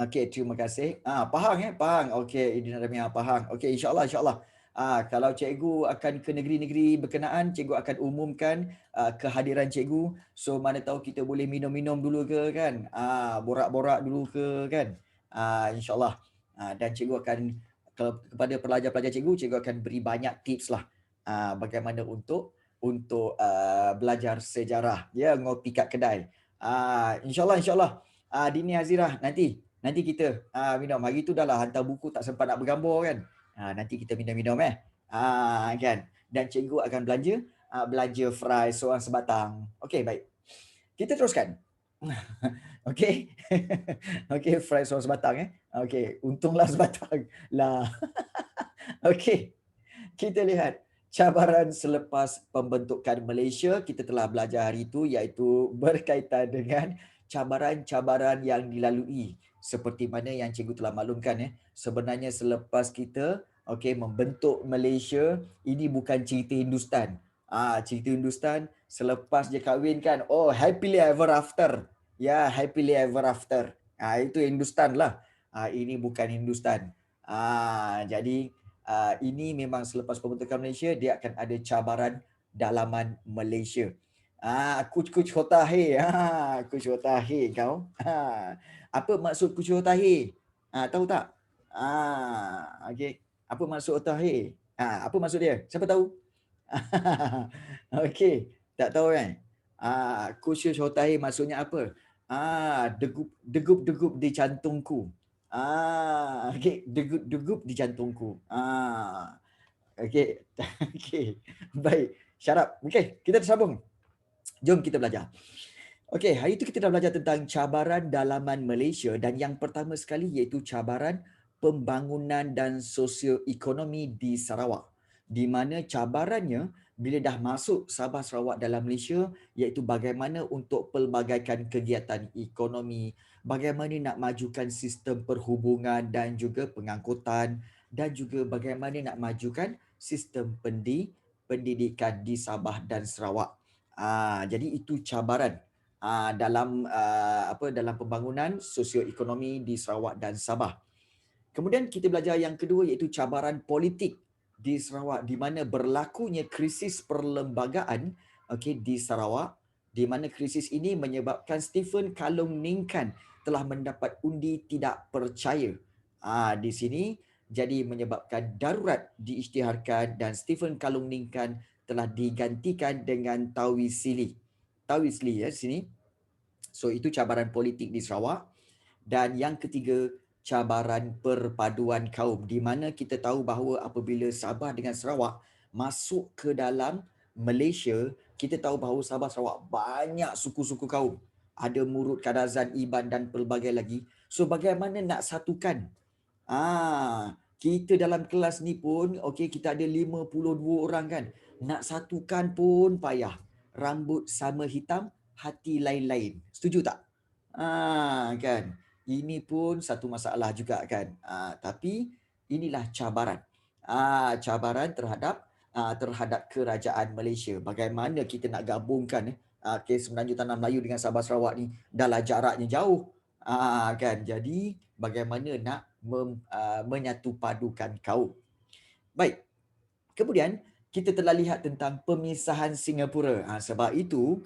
Okey, terima kasih. Pahang Pahang. Okey, Idina Ramia Pahang. Okey, insya-Allah insya-Allah. Kalau cikgu akan ke negeri-negeri berkenaan, cikgu akan umumkan kehadiran cikgu. So mana tahu kita boleh minum-minum dulu ke kan. Borak-borak dulu ke kan. Insya-Allah. Dan cikgu akan kepada pelajar-pelajar cikgu, cikgu akan beri banyak tips lah. Bagaimana untuk belajar sejarah. Ya, ngopi kat kedai. Insya-Allah insya-Allah. Dini Hazirah, nanti kita minum. Hari tu dah lah hantar buku tak sempat nak bergambar kan. Nanti kita minum-minum kan. Dan cikgu akan belanja fries seorang sebatang. Okey, baik. Kita teruskan. Okey. Okey, fries seorang sebatang Okey, untunglah sebatang. Lah. Okey. Kita lihat cabaran selepas pembentukan Malaysia. Kita telah belajar hari itu iaitu berkaitan dengan cabaran-cabaran yang dilalui seperti mana yang cikgu telah maklumkan sebenarnya selepas kita membentuk Malaysia, ini bukan cerita Hindustan. Cerita Hindustan selepas dia kahwin kan, oh happily ever after. Ya, happily ever after. Itu Hindustan lah. Ini bukan Hindustan. Jadi ini memang selepas pembentukan Malaysia dia akan ada cabaran dalaman Malaysia. Kuch hotahe. Kuch hotahe kau. Apa maksud kuch hotahe? Tahu tak? Okey. Apa maksud hotahe? Apa maksud dia? Siapa tahu? Okey, tak tahu kan? Kuch hotahe maksudnya apa? Degup-degup di jantungku. Okey, degup-degup di jantungku. Okey. Okey. Baik, syarap. Okey, kita tersambung. Jom kita belajar. Okey, hari itu kita dah belajar tentang cabaran dalaman Malaysia dan yang pertama sekali iaitu cabaran pembangunan dan sosioekonomi di Sarawak. Di mana cabarannya bila dah masuk Sabah Sarawak dalam Malaysia iaitu bagaimana untuk pelbagaikan kegiatan ekonomi, bagaimana nak majukan sistem perhubungan dan juga pengangkutan dan juga bagaimana nak majukan sistem pendidikan di Sabah dan Sarawak. Jadi itu cabaran dalam pembangunan sosioekonomi di Sarawak dan Sabah. Kemudian kita belajar yang kedua iaitu cabaran politik di Sarawak di mana berlakunya krisis perlembagaan di Sarawak di mana krisis ini menyebabkan Stephen Kalong Ningkan telah mendapat undi tidak percaya. Di sini jadi menyebabkan darurat diisytiharkan dan Stephen Kalong Ningkan telah digantikan dengan Tawi Sili sini. So itu cabaran politik di Sarawak. Dan yang ketiga, cabaran perpaduan kaum di mana kita tahu bahawa apabila Sabah dengan Sarawak masuk ke dalam Malaysia, kita tahu bahawa Sabah Sarawak banyak suku-suku kaum. Ada Murut, Kadazan, Iban dan pelbagai lagi. So bagaimana nak satukan? Kita dalam kelas ni pun kita ada 52 orang kan. Nak satukan pun payah. Rambut sama hitam, hati lain-lain. Setuju tak? Kan. Ini pun satu masalah juga kan. Tapi inilah cabaran. Cabaran terhadap kerajaan Malaysia. Bagaimana kita nak gabungkan kes Semenanjung Tanah Melayu dengan Sabah Sarawak ni dahlah jaraknya jauh. Kan. Jadi bagaimana nak menyatu padukan kaum. Baik. Kemudian kita telah lihat tentang pemisahan Singapura. Sebab itu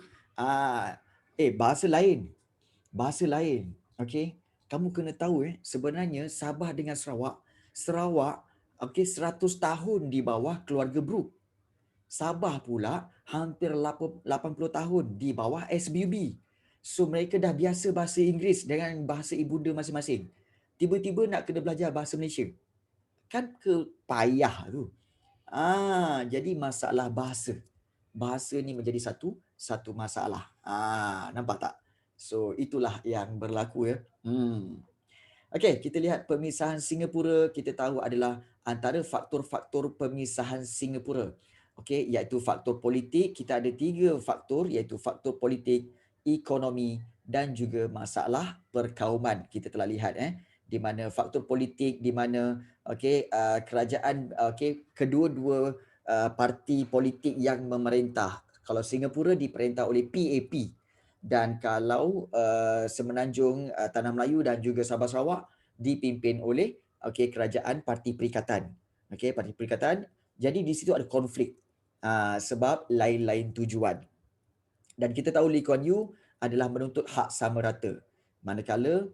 bahasa lain. Bahasa lain. Okey. Kamu kena tahu sebenarnya Sabah dengan Sarawak 100 tahun di bawah keluarga Brooke. Sabah pula hampir 80 tahun di bawah SBB. So mereka dah biasa bahasa Inggeris dengan bahasa ibunda masing-masing. Tiba-tiba nak kena belajar bahasa Malaysia. Kan payah tu. Jadi masalah bahasa. Bahasa ni menjadi satu masalah. Nampak tak? So itulah yang berlaku Okey, kita lihat pemisahan Singapura, kita tahu adalah antara faktor-faktor pemisahan Singapura. Okey, iaitu faktor politik, kita ada 3 faktor iaitu faktor politik, ekonomi dan juga masalah perkauman. Kita telah lihat di mana faktor politik di mana kerajaan kedua-dua parti politik yang memerintah. Kalau Singapura diperintah oleh PAP Dan kalau Semenanjung, Tanah Melayu dan juga Sabah Sarawak dipimpin oleh kerajaan Parti Perikatan. Parti Perikatan. Jadi di situ ada konflik sebab lain-lain tujuan. Dan kita tahu Lee Kuan Yew adalah menuntut hak sama rata. Manakala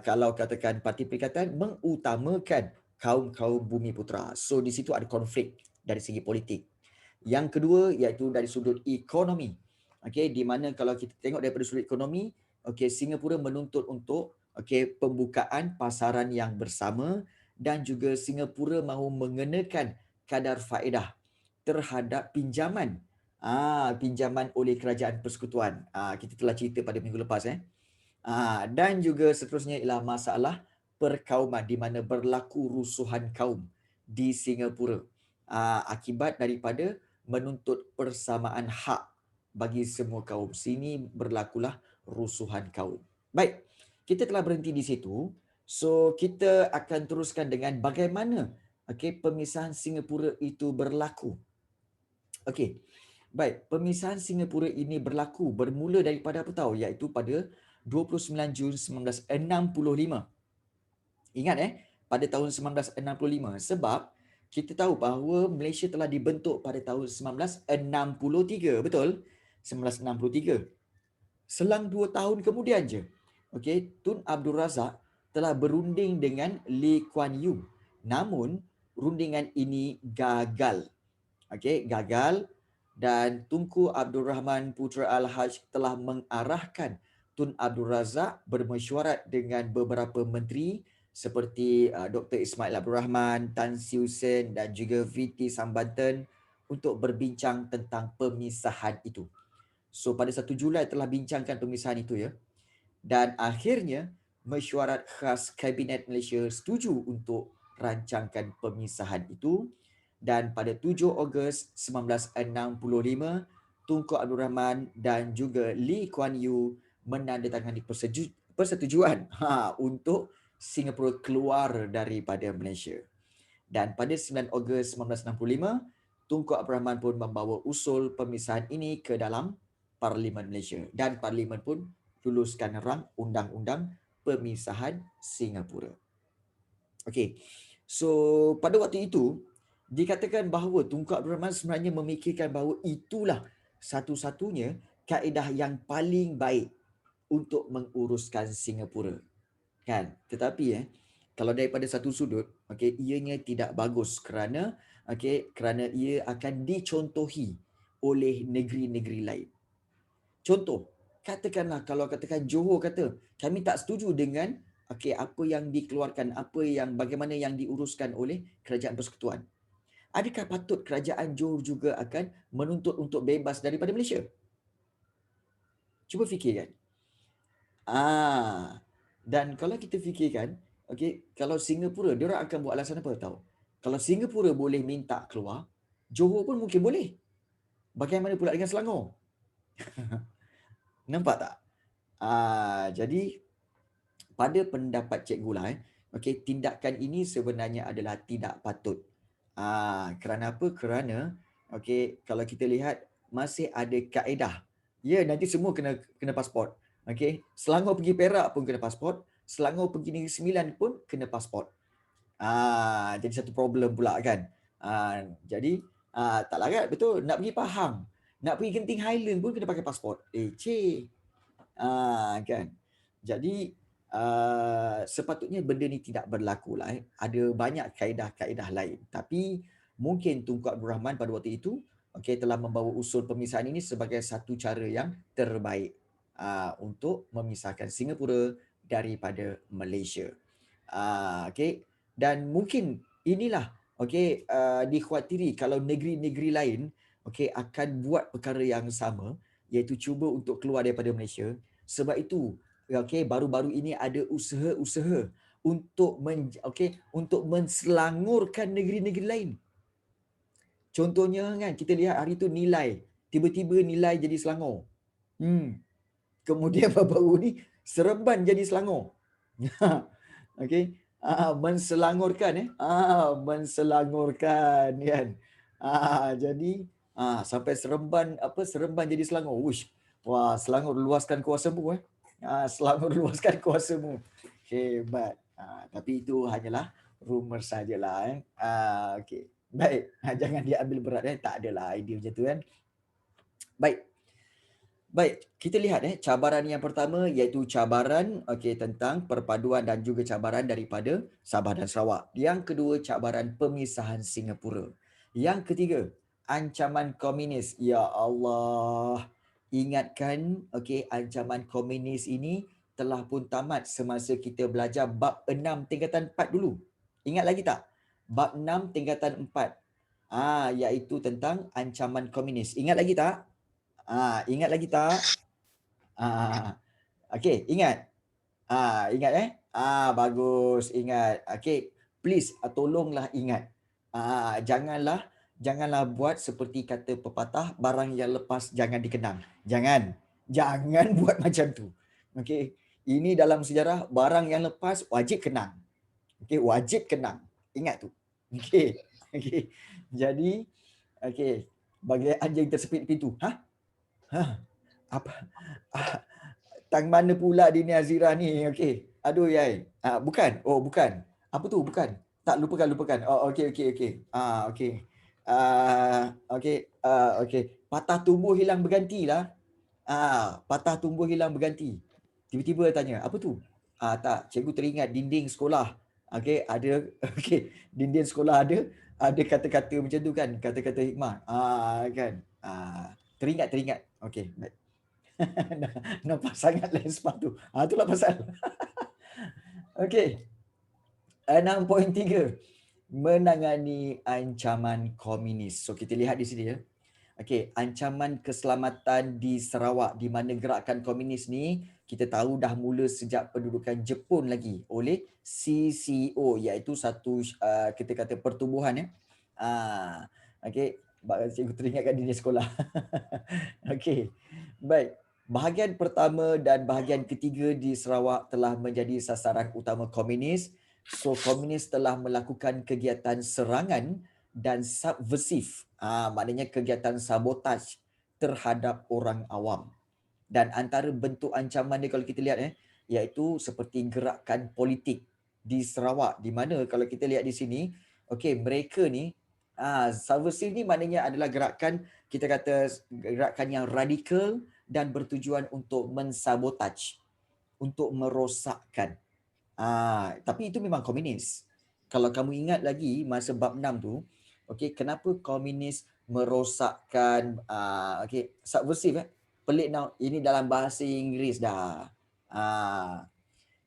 kalau katakan Parti Perikatan mengutamakan kaum-kaum Bumi Putera. So di situ ada konflik dari segi politik. Yang kedua iaitu dari sudut ekonomi. Di mana kalau kita tengok daripada sudut ekonomi, Singapura menuntut untuk pembukaan pasaran yang bersama dan juga Singapura mahu mengenakan kadar faedah terhadap pinjaman pinjaman oleh kerajaan persekutuan. Kita telah cerita pada minggu lepas dan juga seterusnya ialah masalah perkauman di mana berlaku rusuhan kaum di Singapura akibat daripada menuntut persamaan hak bagi semua kaum. Sini berlakulah rusuhan kaum. Baik, kita telah berhenti di situ. So kita akan teruskan dengan bagaimana pemisahan Singapura itu berlaku. Baik, pemisahan Singapura ini berlaku bermula daripada apa tahu, iaitu pada 29 Jun 1965. Ingat pada tahun 1965 sebab kita tahu bahawa Malaysia telah dibentuk pada tahun 1963, betul? 1963. Selang 2 tahun kemudian je, Tun Abdul Razak telah berunding dengan Lee Kuan Yew. Namun rundingan ini gagal. Gagal dan Tunku Abdul Rahman Putra Al-Haj telah mengarahkan Tun Abdul Razak bermesyuarat dengan beberapa menteri seperti Dr. Ismail Abdul Rahman, Tan Siew Sen dan juga VT Sambanten untuk berbincang tentang pemisahan itu. So pada 1 Julai telah bincangkan pemisahan itu dan akhirnya mesyuarat khas Kabinet Malaysia setuju untuk rancangan pemisahan itu. Dan pada 7 Ogos 1965, Tunku Abdul Rahman dan juga Lee Kuan Yew menandatangani persetujuan untuk Singapura keluar daripada Malaysia. Dan pada 9 Ogos 1965, Tunku Abdul Rahman pun membawa usul pemisahan ini ke dalam Parlimen Malaysia. Dan Parlimen pun luluskan rang undang-undang pemisahan Singapura. So pada waktu itu, dikatakan bahawa Tunku Abdul Rahman sebenarnya memikirkan bahawa itulah satu-satunya kaedah yang paling baik untuk menguruskan Singapura. Kan? Tetapi kalau daripada satu sudut, ianya tidak bagus kerana kerana ia akan dicontohi oleh negeri-negeri lain. Contoh, katakanlah kalau katakan Johor kata, kami tak setuju dengan apa yang dikeluarkan, bagaimana yang diuruskan oleh kerajaan persekutuan. Adakah patut kerajaan Johor juga akan menuntut untuk bebas daripada Malaysia? Cuba fikirkan. Dan kalau kita fikirkan, kalau Singapura, dia orang akan buat alasan apa tahu? Kalau Singapura boleh minta keluar, Johor pun mungkin boleh. Bagaimana pula dengan Selangor? Nampak tak? Jadi pada pendapat Cikgu lah, tindakan ini sebenarnya adalah tidak patut. Kerana apa? Kerana kalau kita lihat masih ada kaedah. Nanti semua kena pasport. Selangor pergi Perak pun kena pasport, Selangor pergi Negeri Sembilan pun kena pasport. Jadi satu problem pula kan. Jadi tak larat betul, nak pergi Pahang, nak pergi Genting Highland pun kena pakai pasport. Kan. Jadi sepatutnya benda ni tidak berlaku lah. Ada banyak kaedah-kaedah lain. Tapi mungkin Tunku Abdul Rahman pada waktu itu telah membawa usul pemisahan ini sebagai satu cara yang terbaik untuk memisahkan Singapura daripada Malaysia. Dan mungkin inilah dikhawatiri kalau negeri-negeri lain akan buat perkara yang sama, iaitu cuba untuk keluar daripada Malaysia. Sebab itu baru-baru ini ada usaha-usaha untuk untuk menselangurkan negeri-negeri lain. Contohnya kan kita lihat hari tu Nilai, tiba-tiba Nilai jadi Selangor. Kemudian baru-baru ni Seremban jadi Selangor. Menselangurkan menselangurkan kan. Jadi sampai Seremban jadi Selangor. Uish, Wah, Selangor luaskan kuasamu Selangor luaskan kuasamu. Hebat. Tapi itu hanyalah rumor sajalah okey. Baik, jangan diambil berat tak adalah idea macam tu kan. Baik. Baik, kita lihat cabaran yang pertama iaitu cabaran tentang perpaduan dan juga cabaran daripada Sabah dan Sarawak. Yang kedua, cabaran pemisahan Singapura. Yang ketiga, ancaman komunis. Ya Allah. Ingatkan ancaman komunis ini telah pun tamat semasa kita belajar bab 6 tingkatan 4 dulu. Ingat lagi tak? Bab 6 tingkatan 4. Iaitu tentang ancaman komunis. Ingat lagi tak? Ingat lagi tak? Okey, ingat. Ingat bagus, ingat. Okey, please tolonglah ingat. Janganlah buat seperti kata pepatah, barang yang lepas jangan dikenang. Jangan buat macam tu. Okey. Ini dalam sejarah barang yang lepas wajib kenang. Okey, wajib kenang. Ingat tu. Okey. Okey. Jadi bagi anjing tersepit pintu. Apa? Tang mana pula Dini Azira ni? Okey. Aduh yai. Bukan. Oh, bukan. Apa tu? Bukan. Tak, lupakan. Oh, okey. Okey. Okey. Patah tumbuh hilang bergantilah. Patah tumbuh hilang berganti. Tiba-tiba tanya, apa tu? Tak, cikgu teringat dinding sekolah. Okey, ada okey, dinding sekolah ada kata-kata macam tu kan, kata-kata hikmah. Kan. Teringat. Okey, baik. Nampak sangat lain sepatu. Itulah pasal. Okey. 6.3. Menangani ancaman komunis. So kita lihat di sini ya. Okey, ancaman keselamatan di Sarawak di mana gerakan komunis ni kita tahu dah mula sejak pendudukan Jepun lagi oleh CCO iaitu satu kita kata pertubuhan ya. Okey, cikgu teringatkan diri sekolah. Okey. Baik. Bahagian pertama dan bahagian ketiga di Sarawak telah menjadi sasaran utama komunis. So komunis telah melakukan kegiatan serangan dan subversif. Maknanya kegiatan sabotaj terhadap orang awam. Dan antara bentuk ancaman dia kalau kita lihat iaitu seperti gerakan politik di Sarawak di mana kalau kita lihat di sini mereka ni subversif ni maknanya adalah gerakan kita kata gerakan yang radikal dan bertujuan untuk mensabotaj, untuk merosakkan. Tapi itu memang komunis. Kalau kamu ingat lagi masa bab 6 tu, kenapa komunis merosakkan subversif pelik now, ini dalam bahasa Inggeris dah.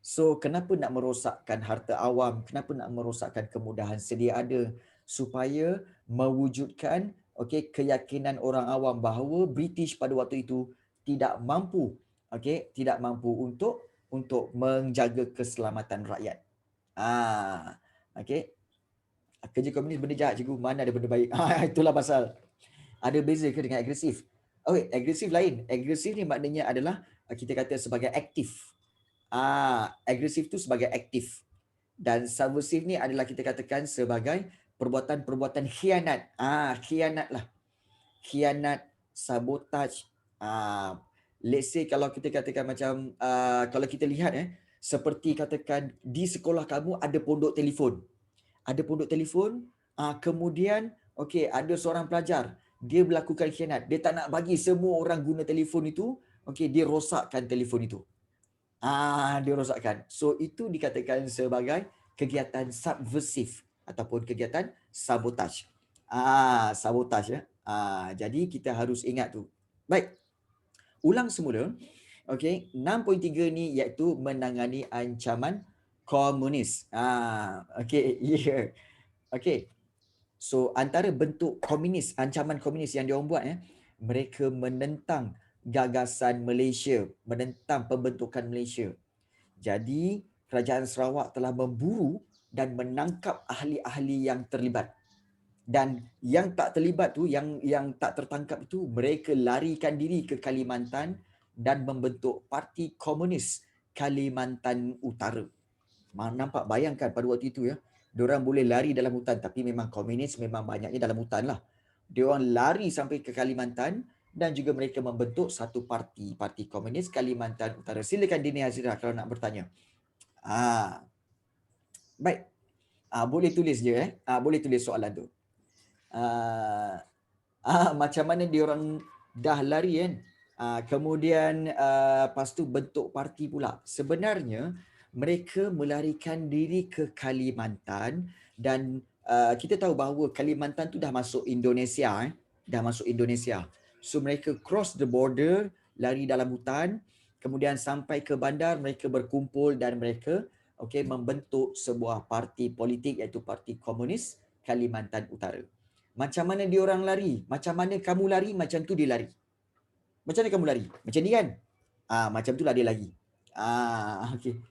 So kenapa nak merosakkan harta awam, kenapa nak merosakkan kemudahan sedia ada supaya mewujudkan keyakinan orang awam bahawa British pada waktu itu tidak mampu untuk menjaga keselamatan rakyat. Kerja komunis benda jahat cikgu, mana ada benda baik. Itulah pasal. Ada beza ke dengan agresif? Agresif lain. Agresif ni maknanya adalah kita kata sebagai aktif. Agresif tu sebagai aktif. Dan subversif ni adalah kita katakan sebagai perbuatan-perbuatan khianat. Khianat lah. Khianat, sabotaj. Let's say kalau kita katakan macam kalau kita lihat seperti katakan di sekolah kamu ada pondok telefon. Kemudian ada seorang pelajar, dia melakukan khianat. Dia tak nak bagi semua orang guna telefon itu, dia rosakkan telefon itu. Dia rosakkan. So itu dikatakan sebagai kegiatan subversif ataupun kegiatan sabotaj. Sabotaj ya. Jadi kita harus ingat tu. Baik. Ulang semula. 6.3 ni iaitu menangani ancaman komunis. So antara bentuk komunis, ancaman komunis yang diorang buat mereka menentang gagasan Malaysia, menentang pembentukan Malaysia. Jadi kerajaan Sarawak telah memburu dan menangkap ahli-ahli yang terlibat. Dan yang tak terlibat tu, yang tak tertangkap itu, mereka larikan diri ke Kalimantan dan membentuk Parti Komunis Kalimantan Utara. Nampak, bayangkan pada waktu itu diorang boleh lari dalam hutan, tapi memang komunis memang banyaknya dalam hutan lah. Diorang lari sampai ke Kalimantan dan juga mereka membentuk satu parti Komunis Kalimantan Utara. Silakan Dini Hazira kalau nak bertanya. Baik. Boleh tulis je boleh tulis soalan tu. Macam mana diorang dah lari kan. Kemudian lepas tu bentuk parti pula. Sebenarnya mereka melarikan diri ke Kalimantan dan kita tahu bahawa Kalimantan tu dah masuk Indonesia. Dah masuk Indonesia. So mereka cross the border, lari dalam hutan, kemudian sampai ke bandar, mereka berkumpul dan mereka membentuk sebuah parti politik iaitu Parti Komunis Kalimantan Utara. Macam mana diorang lari? Macam mana kamu lari, macam tu dia lari. Macam mana kamu lari? Macam ni kan? Macam tu lah dia lari. Okay.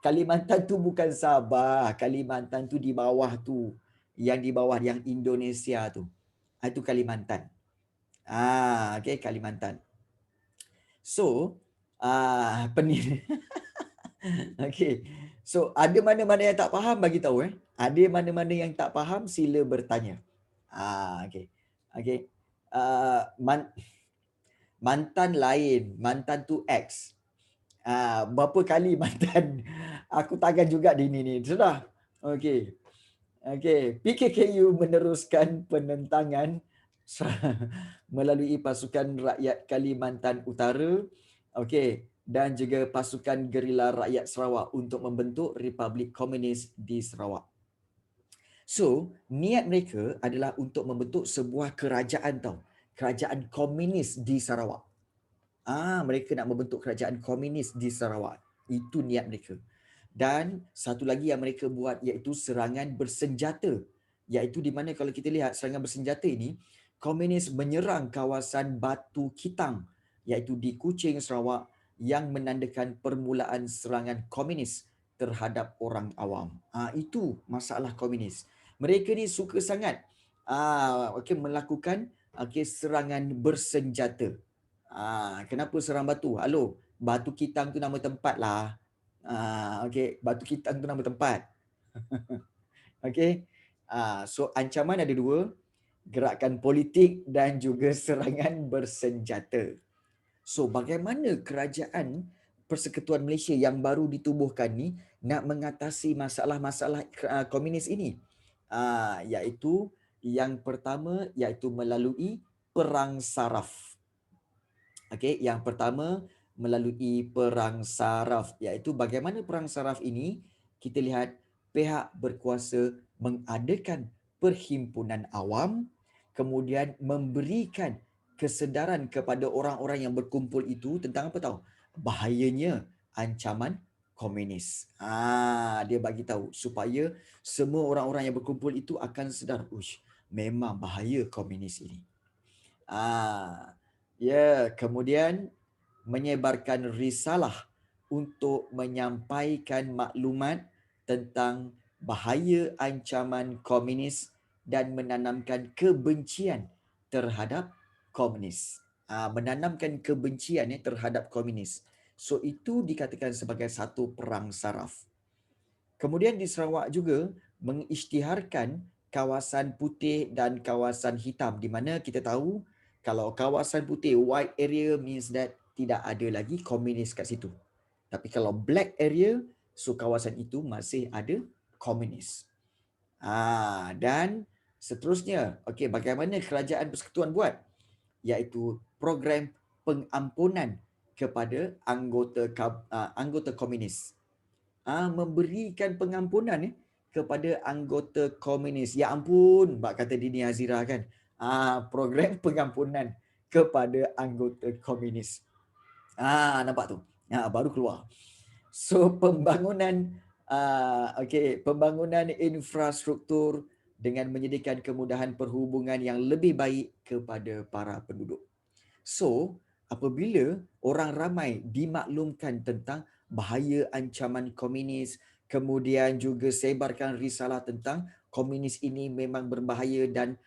Kalimantan tu bukan Sabah. Kalimantan tu di bawah tu. Yang di bawah, yang Indonesia tu. Itu Kalimantan. Okay, Kalimantan. So, pening. Okay. So, ada mana-mana yang tak faham, bagi tahu. Ada mana-mana yang tak faham, sila bertanya. Okay. Okay. Mantan lain. Mantan tu X. Berapa kali mantan aku tangan juga di ni. Sudah. Okay. Okay. PKKU meneruskan penentangan melalui pasukan rakyat Kalimantan Utara. Okay. Dan juga pasukan gerila rakyat Sarawak untuk membentuk Republik Komunis di Sarawak. So, niat mereka adalah untuk membentuk sebuah kerajaan tau. Kerajaan komunis di Sarawak. Mereka nak membentuk kerajaan komunis di Sarawak. Itu niat mereka. Dan satu lagi yang mereka buat iaitu serangan bersenjata. Iaitu di mana kalau kita lihat serangan bersenjata ini, komunis menyerang kawasan Batu Kitang iaitu di Kuching, Sarawak yang menandakan permulaan serangan komunis terhadap orang awam. Itu masalah komunis. Mereka ni suka sangat melakukan serangan bersenjata. Kenapa serang batu? Halo, Batu Kitang tu nama tempat lah. Batu Kitang tu nama tempat. So ancaman ada dua, gerakan politik dan juga serangan bersenjata. So bagaimana kerajaan Persekutuan Malaysia yang baru ditubuhkan ni nak mengatasi masalah-masalah komunis ini? Iaitu yang pertama iaitu melalui perang saraf. Yang pertama melalui perang saraf, iaitu bagaimana perang saraf ini kita lihat pihak berkuasa mengadakan perhimpunan awam, kemudian memberikan kesedaran kepada orang-orang yang berkumpul itu tentang apa tahu? Bahayanya ancaman komunis. Dia bagi tahu supaya semua orang-orang yang berkumpul itu akan sedar, memang bahaya komunis ini. Kemudian menyebarkan risalah untuk menyampaikan maklumat tentang bahaya ancaman komunis dan menanamkan kebencian terhadap komunis. Menanamkan kebencian terhadap komunis. So itu dikatakan sebagai satu perang saraf. Kemudian di Sarawak juga mengisytiharkan kawasan putih dan kawasan hitam, di mana kita tahu kalau kawasan putih, white area means that tidak ada lagi komunis kat situ. Tapi kalau black area, so kawasan itu masih ada komunis. Dan seterusnya, bagaimana kerajaan persekutuan buat? Iaitu program pengampunan kepada anggota komunis. Memberikan pengampunan kepada anggota komunis. Ya ampun, bak kata Dini Hazira kan. Program pengampunan kepada anggota komunis. Nampak tu? Baru keluar. So pembangunan pembangunan infrastruktur dengan menyediakan kemudahan perhubungan yang lebih baik kepada para penduduk. So apabila orang ramai dimaklumkan tentang bahaya ancaman komunis, kemudian juga sebarkan risalah tentang komunis ini memang berbahaya dan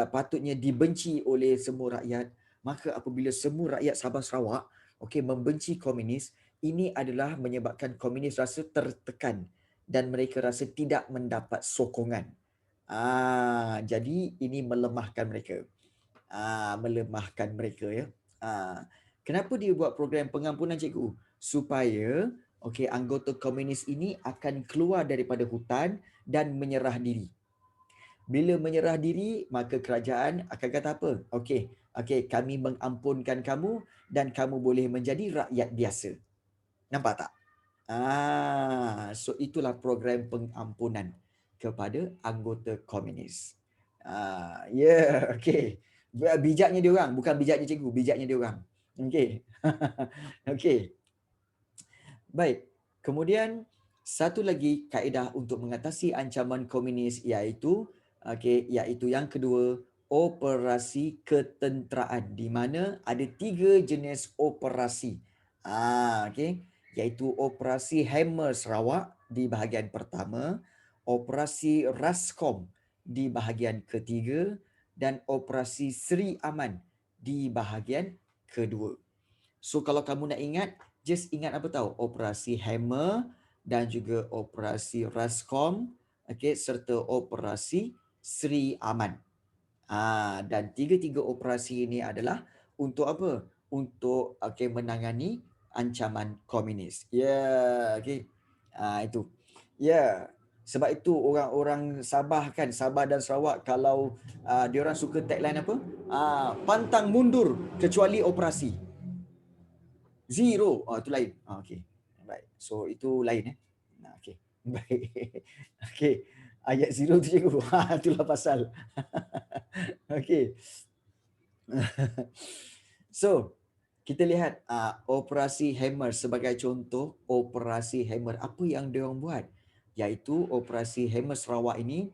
patutnya dibenci oleh semua rakyat, maka apabila semua rakyat Sabah Sarawak membenci komunis, ini adalah menyebabkan komunis rasa tertekan dan mereka rasa tidak mendapat sokongan. Jadi ini melemahkan mereka. melemahkan mereka ya. Kenapa dia buat program pengampunan cikgu? Supaya okey anggota komunis ini akan keluar daripada hutan dan menyerah diri. Bila menyerah diri, maka kerajaan akan kata apa? Okey, kami mengampunkan kamu dan kamu boleh menjadi rakyat biasa. Nampak tak? So itulah program pengampunan kepada anggota komunis. Okey. Bijaknya dia orang, bukan bijaknya cikgu, bijaknya dia orang. Okey. Okey. Baik. Kemudian satu lagi kaedah untuk mengatasi ancaman komunis iaitu iaitu yang kedua, operasi ketenteraan, di mana ada 3 jenis operasi. Okey, iaitu operasi Hammer Sarawak di bahagian pertama, operasi Rascom di bahagian ketiga dan operasi Seri Aman di bahagian kedua. So kalau kamu nak ingat, just ingat apa tahu? Operasi Hammer dan juga operasi Rascom, serta operasi Seri Aman. Dan tiga-tiga operasi ini adalah untuk apa? Untuk menangani ancaman komunis. Itu. Sebab itu orang-orang Sabah kan, Sabah dan Sarawak, kalau diorang suka tagline apa? Pantang mundur kecuali operasi. Zero. Itu lain. Okey. Baik. So itu lain okey. Baik. Okey. Ayat zero tu cikgu. Itulah pasal. Okey. So, kita lihat operasi Hammer sebagai contoh. Operasi Hammer, apa yang dia orang buat? Iaitu operasi Hammer Sarawak ini,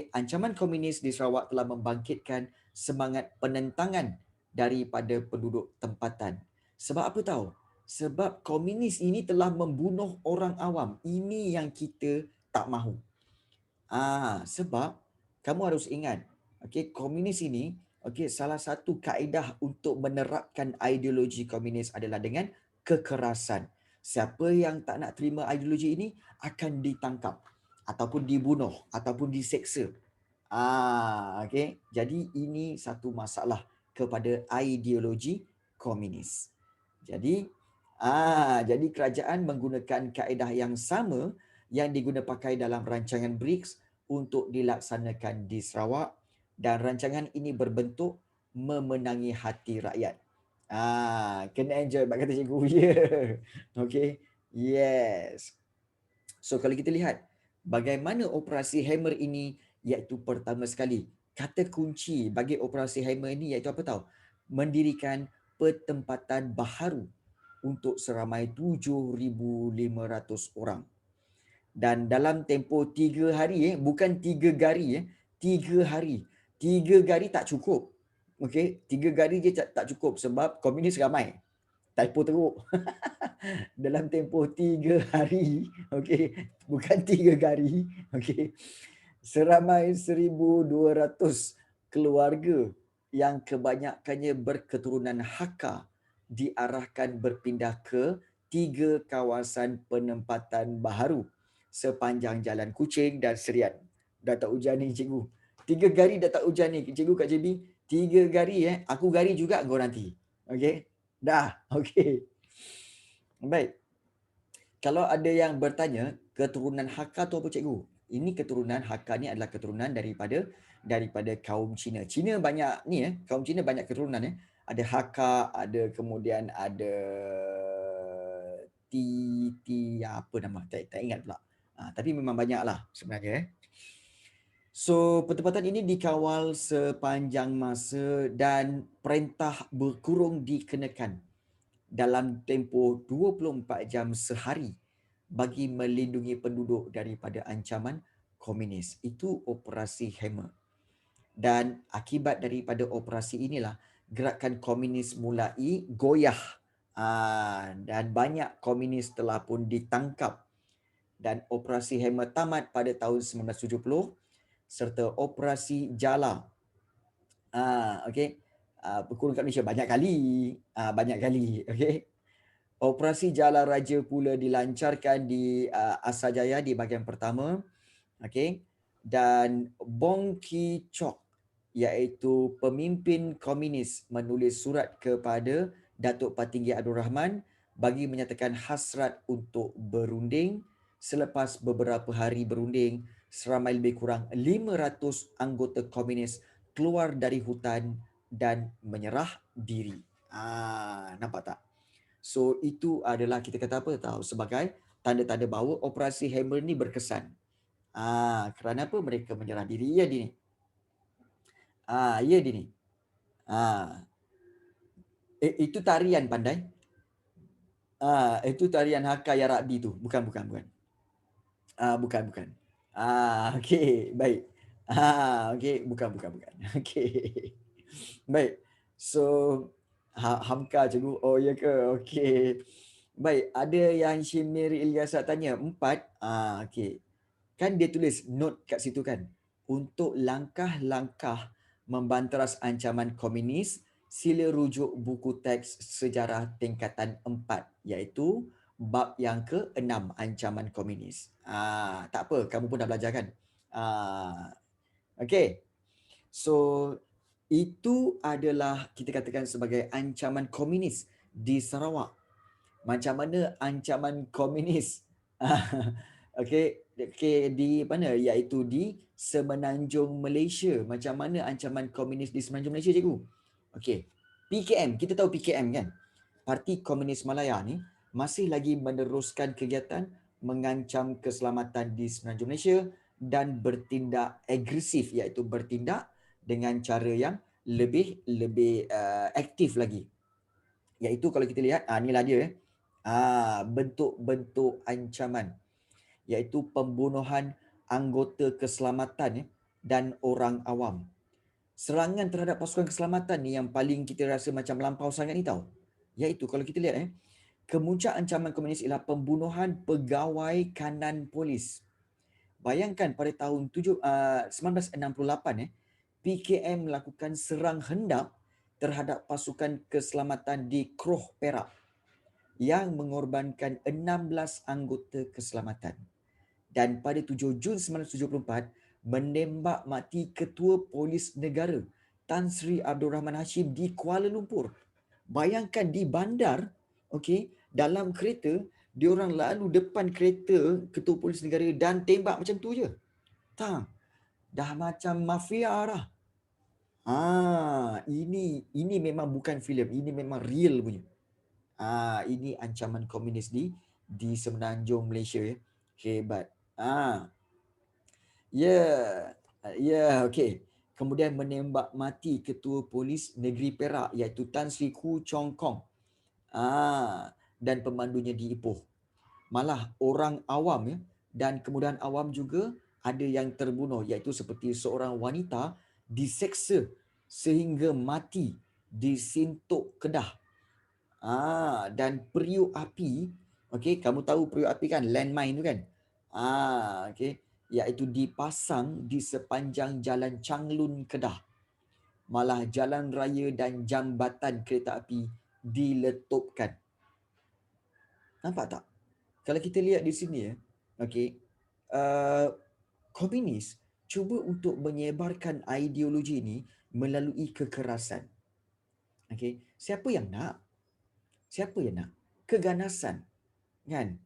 ancaman komunis di Sarawak telah membangkitkan semangat penentangan daripada penduduk tempatan. Sebab apa tahu? Sebab komunis ini telah membunuh orang awam. Ini yang kita tak mahu. Sebab kamu harus ingat, komunis ini, salah satu kaedah untuk menerapkan ideologi komunis adalah dengan kekerasan. Siapa yang tak nak terima ideologi ini akan ditangkap ataupun dibunuh ataupun diseksa. Jadi ini satu masalah kepada ideologi komunis. Jadi kerajaan menggunakan kaedah yang sama yang diguna pakai dalam rancangan BRICS untuk dilaksanakan di Sarawak, dan rancangan ini berbentuk memenangi hati rakyat. Kena enjoy, kata cikgu. Okay. Yes. So kalau kita lihat bagaimana operasi Hammer ini, iaitu pertama sekali, kata kunci bagi operasi Hammer ini iaitu apa tahu? Mendirikan pertempatan baharu untuk seramai 7,500 orang. Dan dalam tempoh 3 hari, bukan 3 gari, 3 hari. 3 gari tak cukup. 3 gari je tak cukup sebab komunis ramai. Typo teruk. Dalam tempoh 3 hari, bukan 3 gari, seramai 1,200 keluarga yang kebanyakannya berketurunan Hakka diarahkan berpindah ke 3 kawasan penempatan baharu sepanjang Jalan Kuching dan Serian. Dah tak hujan ni cikgu. 3 gari dah tak hujan ni cikgu kat JB. 3 gari aku gari juga kau nanti. Dah. Baik. Kalau ada yang bertanya, keturunan Hakka tu apa cikgu? Ini keturunan Hakka ni adalah keturunan daripada kaum Cina. Cina banyak ni kaum Cina banyak keturunan Ada Hakka, ada kemudian ada apa nama? Tak ingat pula. Tapi memang banyaklah sebenarnya. So, pertempatan ini dikawal sepanjang masa dan perintah berkurung dikenakan dalam tempoh 24 jam sehari bagi melindungi penduduk daripada ancaman komunis. Itu operasi Hammer. Dan akibat daripada operasi inilah gerakan komunis mulai goyah. Dan banyak komunis telah pun ditangkap. Dan operasi Hammer tamat pada tahun 1970 serta operasi Jala. Berkurung kat Malaysia banyak kali. Operasi Jala Raja pula dilancarkan di Asajaya di bahagian pertama. Dan Bong Ki Chok iaitu pemimpin komunis menulis surat kepada Datuk Patinggi Abdul Rahman bagi menyatakan hasrat untuk berunding. Selepas beberapa hari berunding, seramai lebih kurang 500 anggota komunis keluar dari hutan dan menyerah diri. Nampak tak? So itu adalah kita kata apa tahu sebagai tanda-tanda bahawa operasi Hammer ni berkesan. Kerana apa mereka menyerah diri? Ya Dini. Ya Dini. Itu tarian pandai. Itu tarian Hakka Ya Rabbi tu. Bukan. Bukan. Okey, baik. Okey, bukan. Okey. Baik. So Hamka cikgu. Oh ya ke? Okey. Baik, ada yang Syimiri Ilyasa tanya 4. Okey. Kan dia tulis note kat situ kan. Untuk langkah-langkah membanteras ancaman komunis, sila rujuk buku teks sejarah tingkatan 4 iaitu bab yang ke-6 ancaman komunis. Tak apa, kamu pun dah belajar kan? Okey. So itu adalah kita katakan sebagai ancaman komunis di Sarawak. Macam mana ancaman komunis di mana, iaitu di Semenanjung Malaysia. Macam mana ancaman komunis di Semenanjung Malaysia, cikgu? Okey, PKM, kita tahu PKM kan, Parti Komunis Malaya ni masih lagi meneruskan kegiatan mengancam keselamatan di Semenanjung Malaysia dan bertindak agresif, iaitu bertindak dengan cara yang lebih aktif lagi. Iaitu kalau kita lihat, inilah dia bentuk-bentuk ancaman, iaitu pembunuhan anggota keselamatan dan orang awam. Serangan terhadap pasukan keselamatan ni yang paling kita rasa macam melampau sangat ni tahu. Iaitu kalau kita lihat kemuncak ancaman komunis ialah pembunuhan pegawai kanan polis. Bayangkan pada tahun 1968 PKM melakukan serang hendak terhadap pasukan keselamatan di Kroh Perak yang mengorbankan 16 anggota keselamatan. Dan pada 7 Jun 1974 menembak mati Ketua Polis Negara Tan Sri Abdul Rahman Hashim di Kuala Lumpur. Bayangkan di bandar, dalam kereta, diorang lalu depan kereta Ketua Polis Negara dan tembak macam tu je. Dah macam mafia dah. Ini memang bukan filem, ini memang real punya. Ini ancaman komunis di Semenanjung Malaysia ya. Hebat. Okey. Kemudian menembak mati Ketua Polis Negeri Perak iaitu Tan Sri Koo Chong Kong. Dan pemandunya di Ipoh. Malah orang awam dan kemudian awam juga ada yang terbunuh, iaitu seperti seorang wanita diseksa sehingga mati di Sintok, Kedah. Dan periuk api, kamu tahu periuk api kan, landmine tu kan, iaitu dipasang di sepanjang Jalan Changlun, Kedah. Malah jalan raya dan jambatan kereta api diletupkan. Nampak tak? Kalau kita lihat di sini komunis cuba untuk menyebarkan ideologi ini melalui kekerasan. Siapa yang nak? Keganasan. Kan?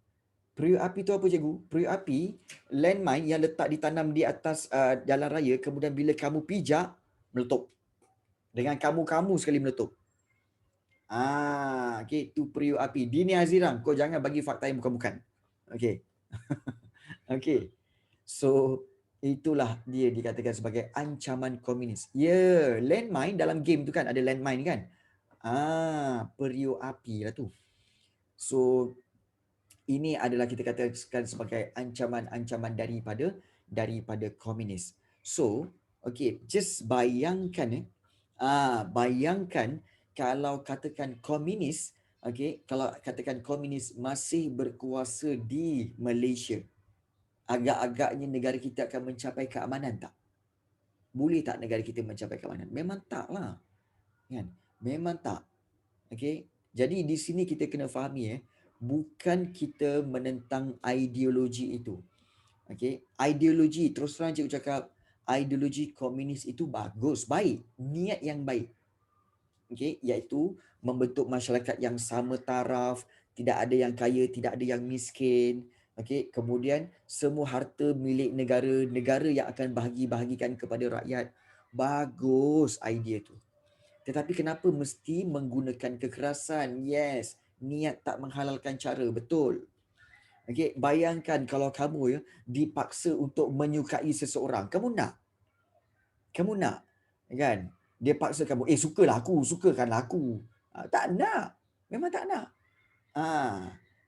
Periuk api tu apa cikgu? Periuk api, landmine yang letak ditanam di atas jalan raya, kemudian bila kamu pijak, meletup. Dengan kamu sekali meletup. Itu periuk api. Dini Azirang, kau jangan bagi fakta yang bukan-bukan. So, itulah dia dikatakan sebagai ancaman komunis. Landmine dalam game tu kan ada landmine kan? Periuk api lah tu. So, ini adalah kita katakan sebagai ancaman-ancaman daripada komunis. So, just bayangkan bayangkan kalau katakan komunis, kalau katakan komunis masih berkuasa di Malaysia, agak-agaknya negara kita akan mencapai keamanan tak? Boleh tak negara kita mencapai keamanan? Memang taklah. Kan? Memang tak. Jadi di sini kita kena fahami bukan kita menentang ideologi itu. Ideologi, terus terang cikgu cakap, ideologi komunis itu bagus, baik, niat yang baik. Okey, iaitu membentuk masyarakat yang sama taraf, tidak ada yang kaya, tidak ada yang miskin. Okey, kemudian semua harta milik negara, negara yang akan bahagi-bahagikan kepada rakyat. Bagus idea tu. Tetapi kenapa mesti menggunakan kekerasan? Yes, niat tak menghalalkan cara, betul. Okey, bayangkan kalau kamu dipaksa untuk menyukai seseorang, kamu nak? Kamu nak? Kan? Dia paksa kamu, sukalah aku, sukakanlah aku. Tak nak. Memang tak nak.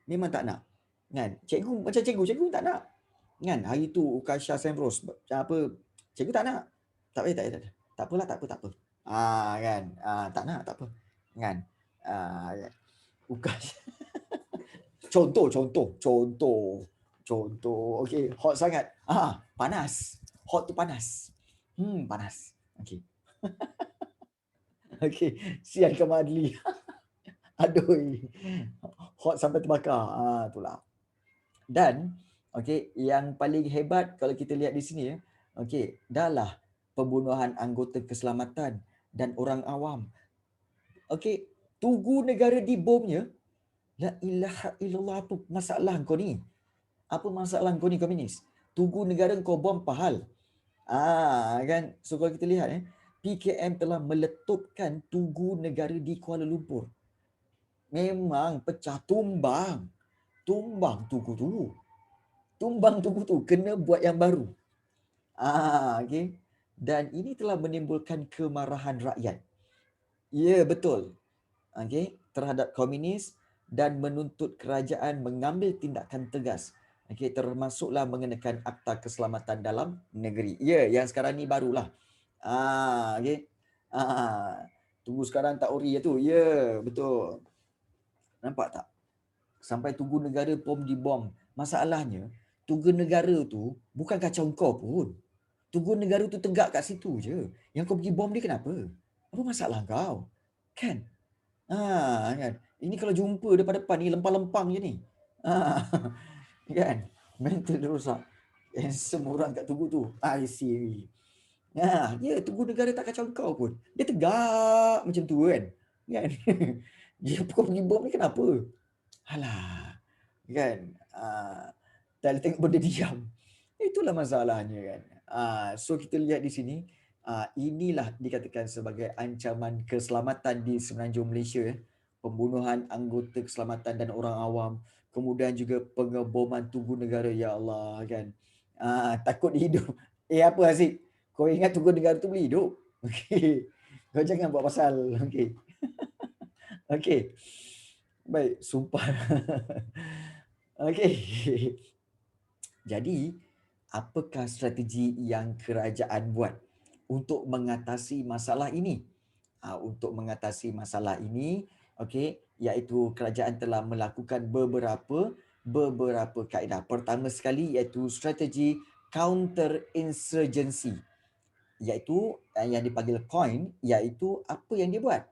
Memang tak nak. Kan? Cikgu macam cikgu tak nak. Kan? Hari tu Ukasha Semros apa, cikgu tak nak. Tak payah, tak payah, tak payah. Tak apalah, tak apa, tak apa. Kan? Tak nak, tak apa. Kan? Ukasha. Contoh. Okey, hot sangat. Panas. Hot tu panas. Panas. Okey. Okey, sian ke Madli. Aduh. Hot sampai terbakar. Itulah. Dan okey, yang paling hebat kalau kita lihat di sini okey, dahlah pembunuhan anggota keselamatan dan orang awam. Okey, tugu negara dibomnya. La ilaha illallah, apa masalah kau ni? Apa masalah kau ni komunis? Tugu negara kau bom pahal. Kan? So kalau kita lihat PKM telah meletupkan tugu negara di Kuala Lumpur. Memang pecah, tumbang tugu tu. Tumbang tugu tu, kena buat yang baru. Okay. Dan ini telah menimbulkan kemarahan rakyat. Ya, betul. Okay. Terhadap komunis dan menuntut kerajaan mengambil tindakan tegas. Okay. Termasuklah mengenakan Akta Keselamatan Dalam Negeri. Ya, yang sekarang ni barulah. Okay. Tunggu sekarang tak ori tu. Ya, betul. Nampak tak? Sampai tugu negara pun dibom. Masalahnya, tugu negara tu bukan kacau kau pun. Tugu negara tu tegak kat situ je. Yang kau pergi bom dia kenapa? Apa masalah kau? Kan? Kan? Ini kalau jumpa depan-depan ni, lempang-lempang je ni. Kan? Mental dia rosak. Semua orang kat tugu tu. I see. Dia tugu negara tak kacau kau pun. Dia tegak macam tu kan? Kan? Dia kau pergi bom ni kenapa? Alah. Kan? Tak tengok benda diam. Itulah masalahnya kan. So kita lihat di sini, inilah dikatakan sebagai ancaman keselamatan di Semenanjung Malaysia. Pembunuhan anggota keselamatan dan orang awam. Kemudian juga pengeboman tugu negara. Ya Allah kan. Takut hidup. Apa Aziz? Kau ingat tugu negara tu boleh hidup? Okay. Kau jangan buat pasal. Okay. Okay. Baik. Sumpah. Okay. Jadi, apakah strategi yang kerajaan buat untuk mengatasi masalah ini? Untuk mengatasi masalah ini, iaitu kerajaan telah melakukan beberapa kaedah. Pertama sekali iaitu strategi counter insurgency, iaitu yang dipanggil COIN, iaitu apa yang dia buat?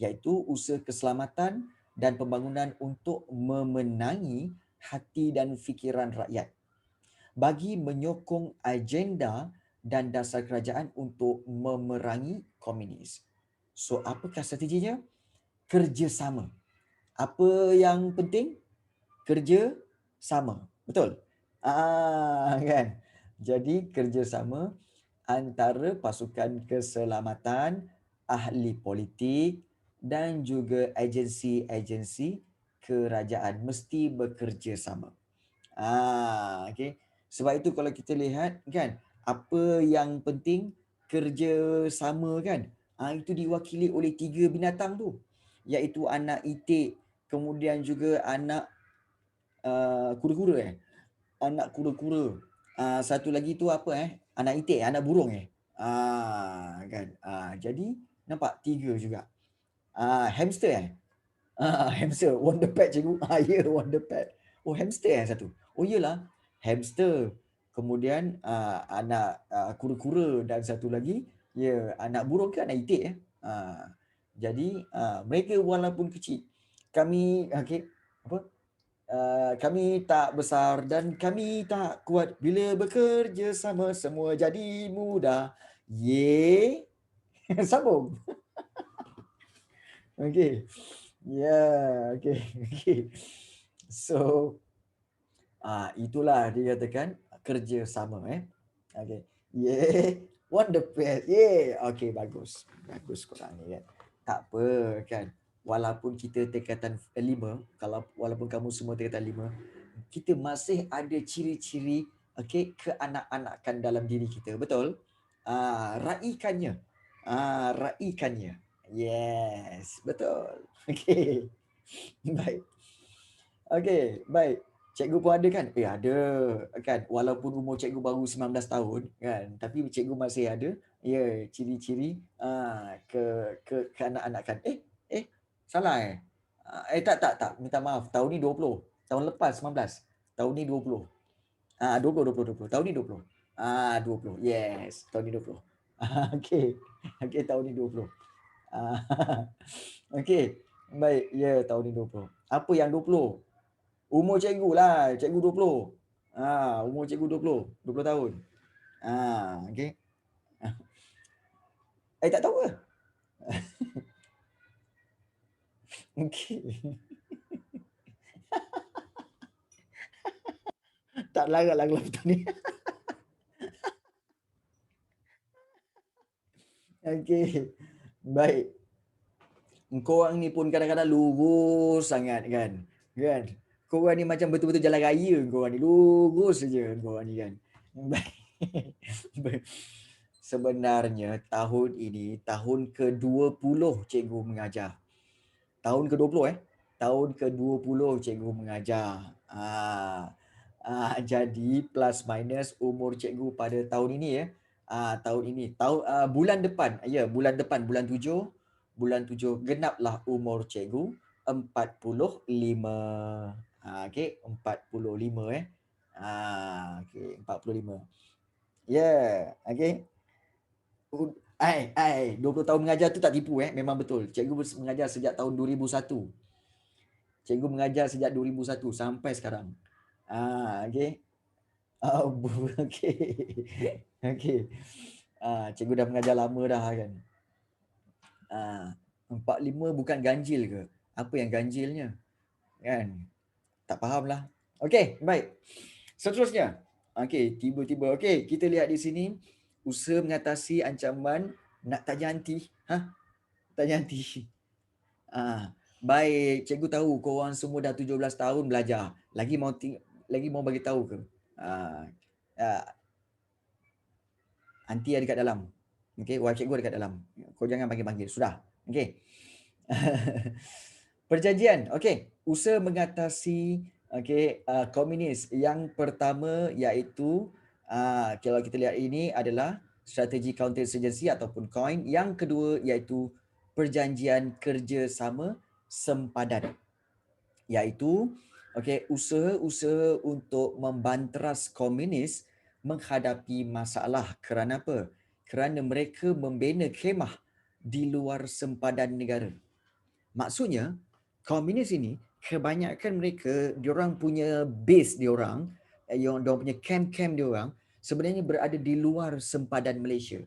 Iaitu usaha keselamatan dan pembangunan untuk memenangi hati dan fikiran rakyat bagi menyokong agenda dan dasar kerajaan untuk memerangi komunis. So, apakah strateginya? Kerjasama. Apa yang penting? Kerjasama. Betul? Kan? Jadi, kerjasama antara pasukan keselamatan, ahli politik dan juga agensi-agensi kerajaan mesti bekerjasama. Okay. Sebab itu kalau kita lihat kan, apa yang penting? Kerjasama kan. Itu diwakili oleh 3 binatang tu. Iaitu anak itik, kemudian juga anak kura-kura anak kura-kura. Satu lagi tu apa anak itik, anak burung kan. Jadi nampak 3 juga. Hamster hamster, Wonder Pet cikgu. Ya, Wonder Pet. Oh, hamster satu. Oh, iyalah. Hamster. Kemudian anak kura-kura dan satu lagi anak burung ke anak itik Jadi mereka walaupun kecil, kami apa? Kami tak besar dan kami tak kuat bila bekerja sama semua jadi mudah. Ye, sambung. Okey. Ya, okey, okey. So, itulah dia katakan kerja sama Okey. Yeah, what the best. Yeah. Okey, bagus. Bagus korang ni kan. Tak apa kan. Walaupun kita tingkatan 5, kalau walaupun kamu semua tingkatan 5, kita masih ada ciri-ciri okey keanak-anakan dalam diri kita. Betul? Raikannya. Raikannya. Yes, betul. Okey. Baik. Okey, baik. Cikgu pun ada kan? Ada kan. Walaupun umur cikgu baru 19 tahun kan, tapi cikgu masih ada ciri-ciri keanak-anakan. Salah tak. Minta maaf. Tahun ni 20. Tahun lepas 19. Tahun ni 20. 20. Tahun ni 20. 20. Yes, tahun ni 20. Okey. Okey, tahun ni 20. Ah, Okey. Baik, tahun ni 20. Apa yang 20? Umur cikgu lah, cikgu 20. Umur cikgu 20 tahun. Okey. Tak tahu ke? Okey. Tak larat lah kalau betul ni. Okey. Baik. Korang ni pun kadang-kadang lurus sangat kan. Kan? Korang ni macam betul-betul jalan raya korang ni. Lurus saja korang ni kan. Baik. Sebenarnya tahun ini tahun ke-20 cikgu mengajar. Tahun ke-20 Tahun ke-20 cikgu mengajar. Jadi plus minus umur cikgu pada tahun ini tahun ini bulan depan bulan 7 genaplah umur cikgu 45. Okey 45 okey 45. Okey. 20 tahun mengajar tu tak tipu memang betul. Cikgu mengajar sejak tahun 2001. Cikgu mengajar sejak 2001 sampai sekarang. Okey. Okey. Okey. Cikgu dah mengajar lama dah kan. 45 bukan ganjil ke? Apa yang ganjilnya? Kan? Tak fahamlah. Okey, baik. Seterusnya. Okey, tiba-tiba. Okey, kita lihat di sini usaha mengatasi ancaman nak tanya anti. Tanya anti. Baik, cikgu tahu korang semua dah 17 tahun belajar. Lagi mau bagi tahu ke? Anti ada kat dalam. Okey, wife cikgu ada kat dalam. Kau jangan panggil-panggil. Sudah. Okey. Perjanjian. Okey, usaha mengatasi komunis. Yang pertama iaitu kalau kita lihat ini adalah strategi counterinsurgency ataupun COIN. Yang kedua iaitu perjanjian kerjasama sempadan. Iaitu usaha-usaha untuk membanteras komunis menghadapi masalah. Kerana apa? Kerana mereka membina khemah di luar sempadan negara. Maksudnya, komunis ini kebanyakan mereka diorang punya base diorang, diorang punya camp-camp diorang sebenarnya berada di luar sempadan Malaysia.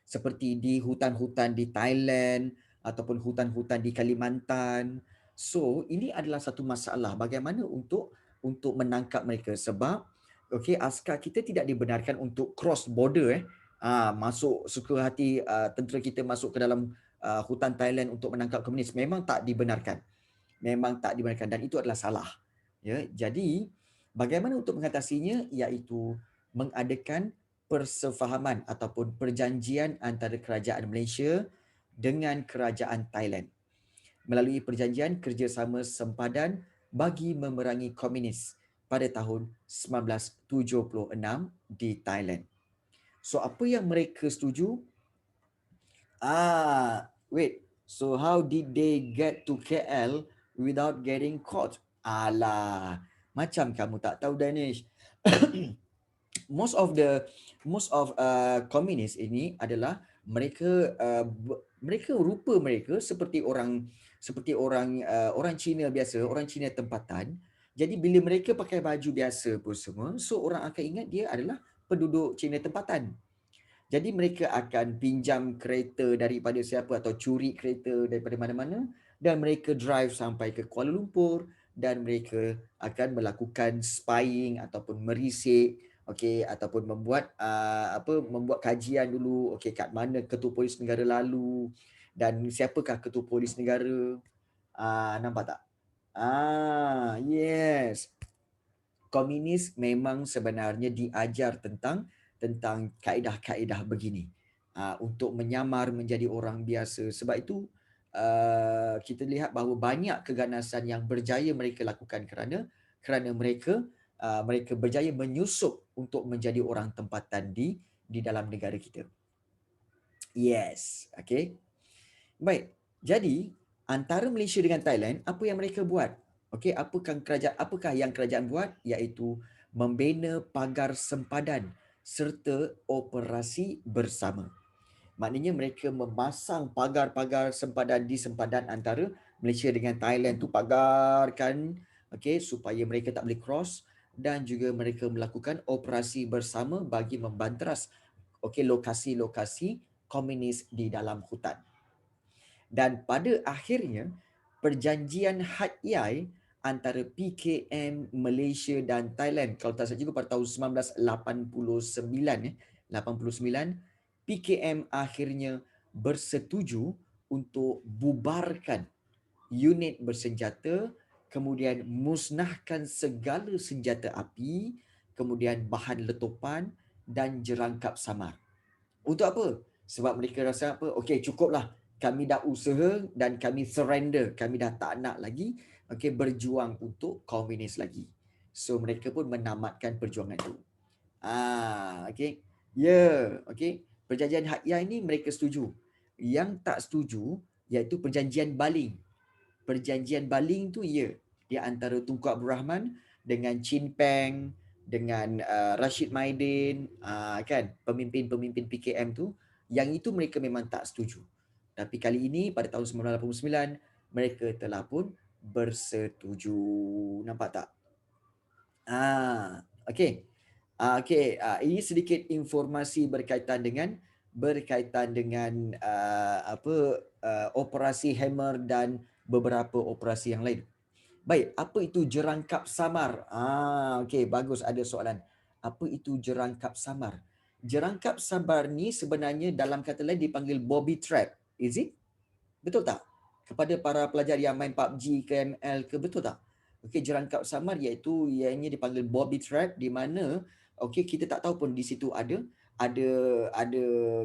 Seperti di hutan-hutan di Thailand ataupun hutan-hutan di Kalimantan. So, ini adalah satu masalah bagaimana untuk menangkap mereka sebab askar kita tidak dibenarkan untuk cross border masuk suka hati tentera kita masuk ke dalam hutan Thailand untuk menangkap komunis. Memang tak dibenarkan. Dan itu adalah salah. Jadi bagaimana untuk mengatasinya iaitu mengadakan persefahaman ataupun perjanjian antara kerajaan Malaysia dengan kerajaan Thailand melalui perjanjian kerjasama sempadan bagi memerangi komunis pada tahun 1976 di Thailand. So apa yang mereka setuju? So how did they get to KL without getting caught? Alah, macam kamu tak tahu Danish. most of komunis ini adalah mereka rupa mereka seperti orang Cina biasa, orang Cina tempatan. Jadi bila mereka pakai baju biasa pun semua, so orang akan ingat dia adalah penduduk Cina tempatan. Jadi mereka akan pinjam kereta daripada siapa atau curi kereta daripada mana-mana dan mereka drive sampai ke Kuala Lumpur dan mereka akan melakukan spying ataupun merisik, okey, ataupun membuat kajian dulu, okey, kat mana ketua polis negara lalu dan siapakah ketua polis negara. Nampak tak? Yes. Komunis memang sebenarnya diajar tentang kaedah-kaedah begini untuk menyamar menjadi orang biasa. Sebab itu kita lihat bahawa banyak keganasan yang berjaya mereka lakukan kerana mereka berjaya menyusup untuk menjadi orang tempatan di dalam negara kita. Yes, okay. Baik. Jadi antara Malaysia dengan Thailand, apa yang mereka buat? Okey, apakah yang kerajaan buat? Iaitu membina pagar sempadan serta operasi bersama. Maknanya mereka memasang pagar-pagar sempadan di sempadan antara Malaysia dengan Thailand tu pagarkan, okey, supaya mereka tak boleh cross dan juga mereka melakukan operasi bersama bagi membanteras lokasi-lokasi komunis di dalam hutan. Dan pada akhirnya perjanjian Hat Yai antara PKM Malaysia dan Thailand, kalau tak salah juga pada tahun 1989, PKM akhirnya bersetuju untuk bubarkan unit bersenjata, kemudian musnahkan segala senjata api, kemudian bahan letupan dan jerangkap samar. Untuk apa? Sebab mereka rasa apa? Okey, cukuplah. Kami dah usaha dan kami surrender. Kami dah tak nak lagi berjuang untuk komunis lagi. So mereka pun menamatkan perjuangan itu. Okey. Ya, okey. Perjanjian Hat Yai ini mereka setuju. Yang tak setuju iaitu perjanjian Baling. Perjanjian Baling tu ya, di antara Tunku Abdul Rahman dengan Chin Peng, dengan Rashid Maidin, kan, pemimpin-pemimpin PKM tu, yang itu mereka memang tak setuju. Tapi kali ini pada tahun 1989 mereka telah pun bersetuju. Nampak tak? Okey. Ini sedikit informasi berkaitan dengan operasi Hammer dan beberapa operasi yang lain. Baik, apa itu jerangkap samar? Okey, bagus, ada soalan. Apa itu jerangkap samar? Jerangkap samar ni sebenarnya dalam kata lain dipanggil booby trap. Is it? Betul tak? Kepada para pelajar yang main PUBG ke ML ke, betul tak? Okey, jerangkap samar iaitu ianya dipanggil booby trap, di mana kita tak tahu pun di situ ada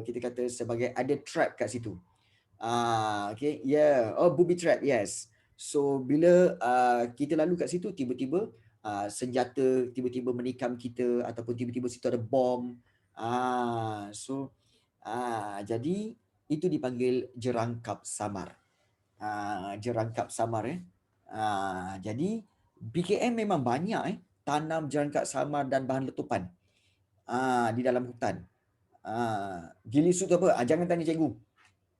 kita kata sebagai ada trap kat situ. Okay, yeah. Oh, booby trap, yes. So bila kita lalu kat situ, tiba-tiba senjata tiba-tiba menikam kita ataupun tiba-tiba situ ada bom. Jadi itu dipanggil jerangkap samar. Jerangkap samar jadi PKM memang banyak tanam jerangkap samar dan bahan letupan di dalam hutan. Gilisu tu apa? Jangan tanya cikgu.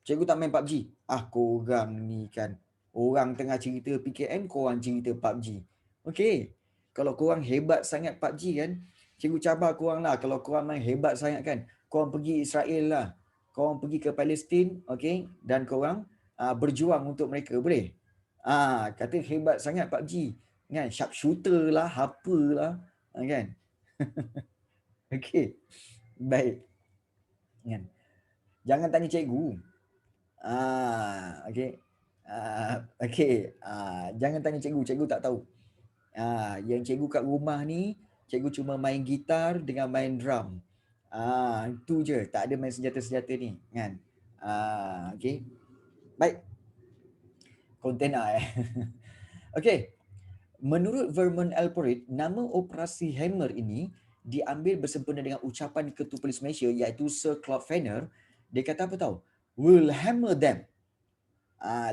Cikgu tak main PUBG. Korang ni kan. Orang tengah cerita PKM, korang cerita PUBG. Okey. Kalau korang hebat sangat PUBG kan, cikgu cabar korang lah. Kalau korang main hebat sangat kan, korang pergi Israel lah. Korang pergi ke Palestin, okey, dan korang berjuang untuk mereka. Boleh? Kata hebat sangat PUBG. Kan? Sharpshooter lah, apa lah. Kan? Okey. Baik. Kan? Jangan tanya cikgu. Okey. Okey. Jangan tanya cikgu, cikgu tak tahu. Yang cikgu kat rumah ni, cikgu cuma main gitar dengan main drum. Itu je, tak ada main senjata-senjata ni, kan. Okey. Baik. Kontena Okey. Menurut Vernon Alporit, nama operasi Hammer ini diambil bersempena dengan ucapan Ketua Polis Malaysia iaitu Sir Claude Fenner. Dia kata apa tahu? We'll hammer them.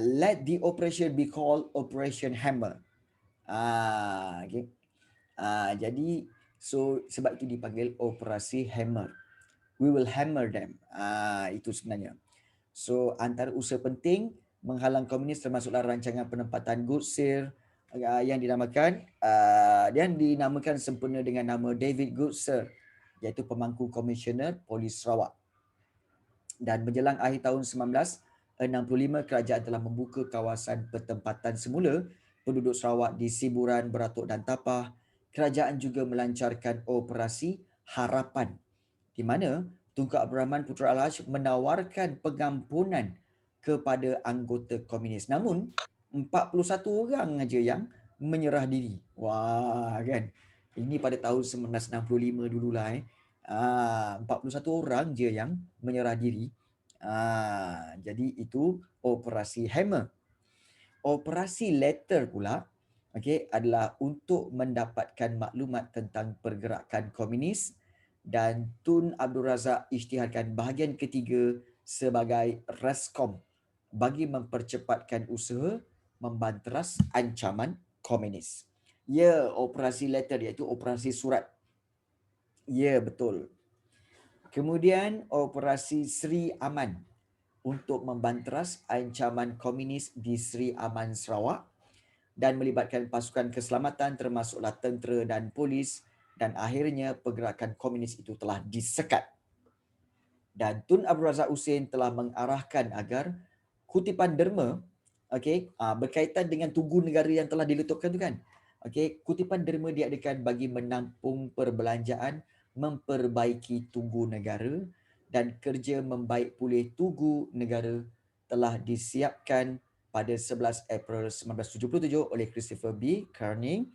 Let the operation be called Operation Hammer. Okay. Jadi sebab itu dipanggil Operasi Hammer. We will hammer them. Itu sebenarnya. So antara usaha penting menghalang komunis termasuklah rancangan penempatan Goodsir, yang dinamakan sempurna dengan nama David Goodsir, iaitu pemangku Komisioner Polis Sarawak. Dan menjelang akhir tahun 1965, kerajaan telah membuka kawasan pertempatan semula penduduk Sarawak di Siburan, Beratuk dan Tapah. Kerajaan juga melancarkan operasi Harapan, di mana Tunku Abdul Rahman Putra Al-Haj menawarkan pengampunan kepada anggota komunis. Namun 41 orang aja yang menyerah diri. Wah, kan. Ini pada tahun 1965 dululah 41 orang je yang menyerah diri. Jadi itu operasi Hammer. Operasi Letter pula adalah untuk mendapatkan maklumat tentang pergerakan komunis, dan Tun Abdul Razak isytiharkan bahagian ketiga sebagai Reskom bagi mempercepatkan usaha membanteras ancaman komunis. Ya, operasi Letter iaitu operasi surat. Ya, betul. Kemudian operasi Sri Aman untuk membanteras ancaman komunis di Sri Aman, Sarawak, dan melibatkan pasukan keselamatan termasuklah tentera dan polis, dan akhirnya pergerakan komunis itu telah disekat. Dan Tun Abdul Razak Husin telah mengarahkan agar kutipan derma berkaitan dengan Tugu Negara yang telah diletupkan tu kan. Kutipan derma diadakan bagi menampung perbelanjaan, memperbaiki Tugu Negara, dan kerja membaik pulih Tugu Negara telah disiapkan pada 11 April 1977 oleh Christopher B. Kearney,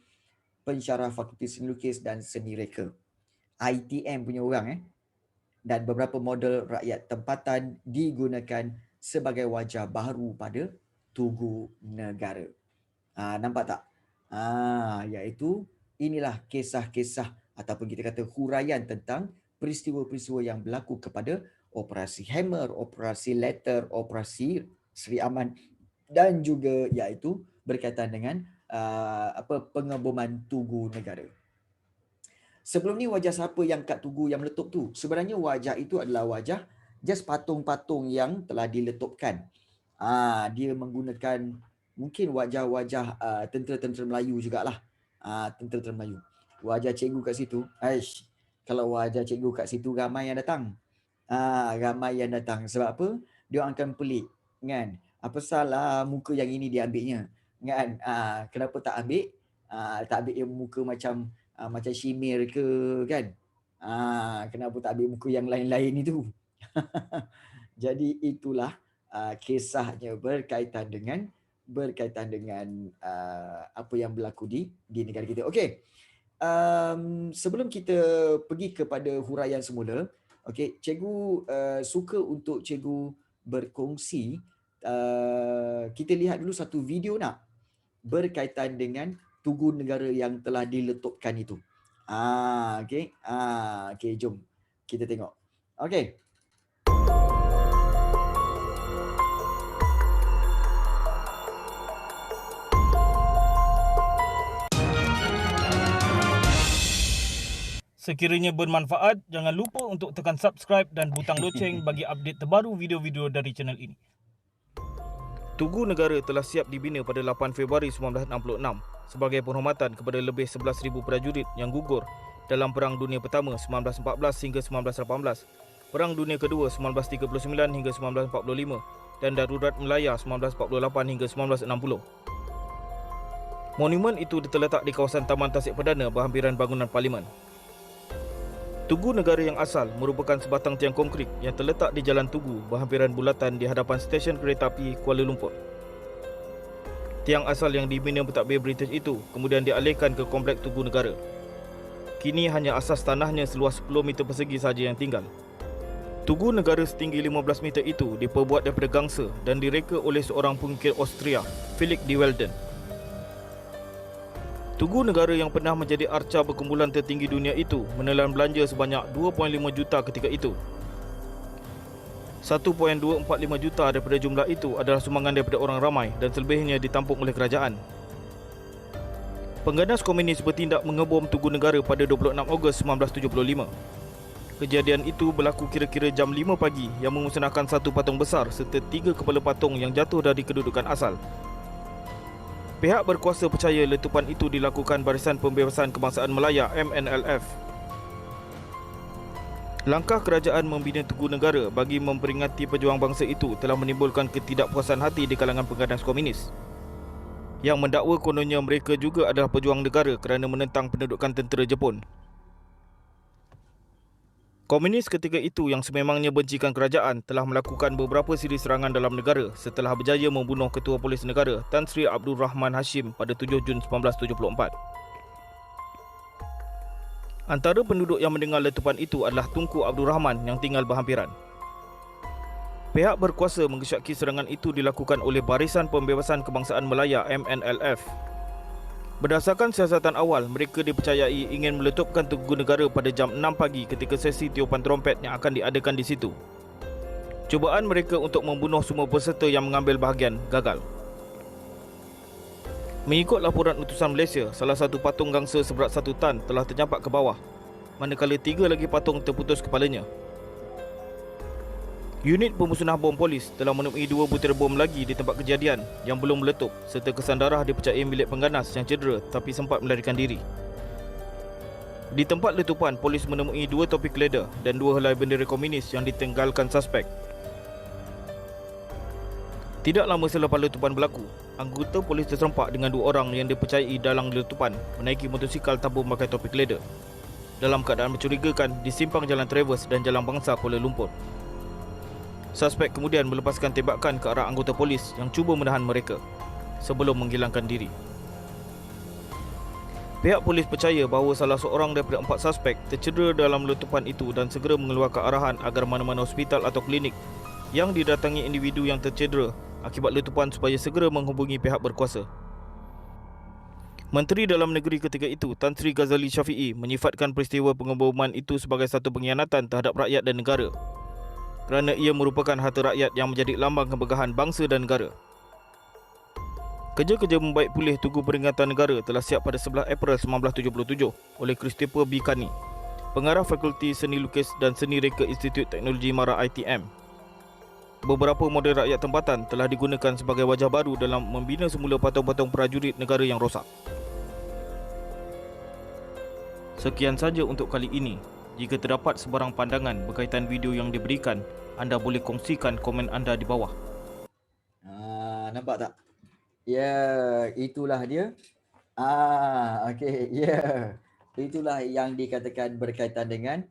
pensyarah Fakulti Seni Lukis dan Seni Reka, ITM punya orang. Dan beberapa model rakyat tempatan digunakan sebagai wajah baru pada Tugu Negara. Nampak tak? Iaitu inilah kisah-kisah ataupun kita kata huraian tentang peristiwa-peristiwa yang berlaku kepada operasi Hammer, operasi Letter, operasi Sri Aman, dan juga iaitu berkaitan dengan pengeboman Tugu Negara. Sebelum ni wajah siapa yang kat Tugu yang meletup tu? Sebenarnya wajah itu adalah wajah just patung-patung yang telah diletupkan. Dia menggunakan mungkin wajah-wajah tentera-tentera Melayu jugalah. Tentera-tentera Melayu. Wajah cikgu kat situ. Kalau wajah cikgu kat situ ramai yang datang. Ramai yang datang. Sebab apa? Dia akan pelik, kan? Apa salah muka yang ini diambilnya? Kan? Kenapa tak ambil? Tak ambil yang muka macam Shimir ke, kan? Kenapa tak ambil muka yang lain-lain itu? Jadi itulah kisahnya berkaitan dengan apa yang berlaku di negara kita. Okey. Sebelum kita pergi kepada huraian semula, cikgu suka untuk cikgu berkongsi. Kita lihat dulu satu video nak berkaitan dengan Tugu Negara yang telah diletupkan itu. Okey, jom kita tengok. Okey. Sekiranya bermanfaat, jangan lupa untuk tekan subscribe dan butang loceng bagi update terbaru video-video dari channel ini. Tugu Negara telah siap dibina pada 8 Februari 1966 sebagai penghormatan kepada lebih 11,000 prajurit yang gugur dalam Perang Dunia Pertama 1914 hingga 1918, Perang Dunia Kedua 1939 hingga 1945 dan Darurat Melaya 1948 hingga 1960. Monumen itu terletak di kawasan Taman Tasik Perdana berhampiran bangunan Parlimen. Tugu Negara yang asal merupakan sebatang tiang konkrit yang terletak di Jalan Tugu berhampiran bulatan di hadapan stesen kereta api Kuala Lumpur. Tiang asal yang dibina pentadbir British itu kemudian dialihkan ke kompleks Tugu Negara. Kini hanya asas tanahnya seluas 10 meter persegi sahaja yang tinggal. Tugu Negara setinggi 15 meter itu diperbuat daripada gangsa dan direka oleh seorang pengukir Austria, Felix de Welden. Tugu Negara yang pernah menjadi arca berkumpulan tertinggi dunia itu menelan belanja sebanyak 2.5 juta ketika itu. 1.245 juta daripada jumlah itu adalah sumbangan daripada orang ramai dan selebihnya ditampung oleh kerajaan. Pengganas komunis bertindak mengebom Tugu Negara pada 26 Ogos 1975. Kejadian itu berlaku kira-kira jam 5 pagi yang memusnahkan satu patung besar serta 3 kepala patung yang jatuh dari kedudukan asal. Pihak berkuasa percaya letupan itu dilakukan Barisan Pembebasan Kebangsaan Melaya MNLF. Langkah kerajaan membina Tugu Negara bagi memperingati pejuang bangsa itu telah menimbulkan ketidakpuasan hati di kalangan pengganas komunis yang mendakwa kononnya mereka juga adalah pejuang negara kerana menentang pendudukan tentera Jepun. Komunis ketika itu yang sememangnya bencikan kerajaan telah melakukan beberapa siri serangan dalam negara setelah berjaya membunuh Ketua Polis Negara Tan Sri Abdul Rahman Hashim pada 7 Jun 1974. Antara penduduk yang mendengar letupan itu adalah Tunku Abdul Rahman yang tinggal berhampiran. Pihak berkuasa mengesyaki serangan itu dilakukan oleh Barisan Pembebasan Kebangsaan Melaya MNLF. Berdasarkan siasatan awal, mereka dipercayai ingin meletupkan Tugu Negara pada jam 6 pagi ketika sesi tiupan trompet yang akan diadakan di situ. Cubaan mereka untuk membunuh semua peserta yang mengambil bahagian gagal. Mengikut laporan utusan Malaysia, salah satu patung gangsa seberat 1 tan telah terjampak ke bawah, manakala 3 lagi patung terputus kepalanya. Unit pemusnah bom polis telah menemui 2 butir bom lagi di tempat kejadian yang belum meletup serta kesan darah dipercayai milik pengganas yang cedera tapi sempat melarikan diri. Di tempat letupan, polis menemui 2 topi keleda dan 2 helai bendera komunis yang ditinggalkan suspek. Tidak lama selepas letupan berlaku, anggota polis terserempak dengan 2 orang yang dipercayai dalam letupan menaiki motosikal tabung pakai topi keleda dalam keadaan mencurigakan di simpang Jalan Travers dan Jalan Bangsa Kuala Lumpur. Suspek kemudian melepaskan tembakan ke arah anggota polis yang cuba menahan mereka sebelum menghilangkan diri. Pihak polis percaya bahawa salah seorang daripada 4 suspek tercedera dalam letupan itu dan segera mengeluarkan arahan agar mana-mana hospital atau klinik yang didatangi individu yang tercedera akibat letupan supaya segera menghubungi pihak berkuasa. Menteri Dalam Negeri ketika itu, Tan Sri Ghazali Shafi'i, menyifatkan peristiwa pengeboman itu sebagai satu pengkhianatan terhadap rakyat dan negara kerana ia merupakan harta rakyat yang menjadi lambang kemegahan bangsa dan negara. Kerja-kerja membaik pulih Tugu Peringatan Negara telah siap pada 11 April 1977 oleh Christopher B. Kani, pengarah Fakulti Seni Lukis dan Seni Reka Institut Teknologi Mara ITM. Beberapa model rakyat tempatan telah digunakan sebagai wajah baru dalam membina semula patung-patung prajurit negara yang rosak. Sekian saja untuk kali ini. Jika terdapat sebarang pandangan berkaitan video yang diberikan, anda boleh kongsikan komen anda di bawah. Nampak tak? Ya, itulah dia. Okey, ya. Itulah yang dikatakan berkaitan dengan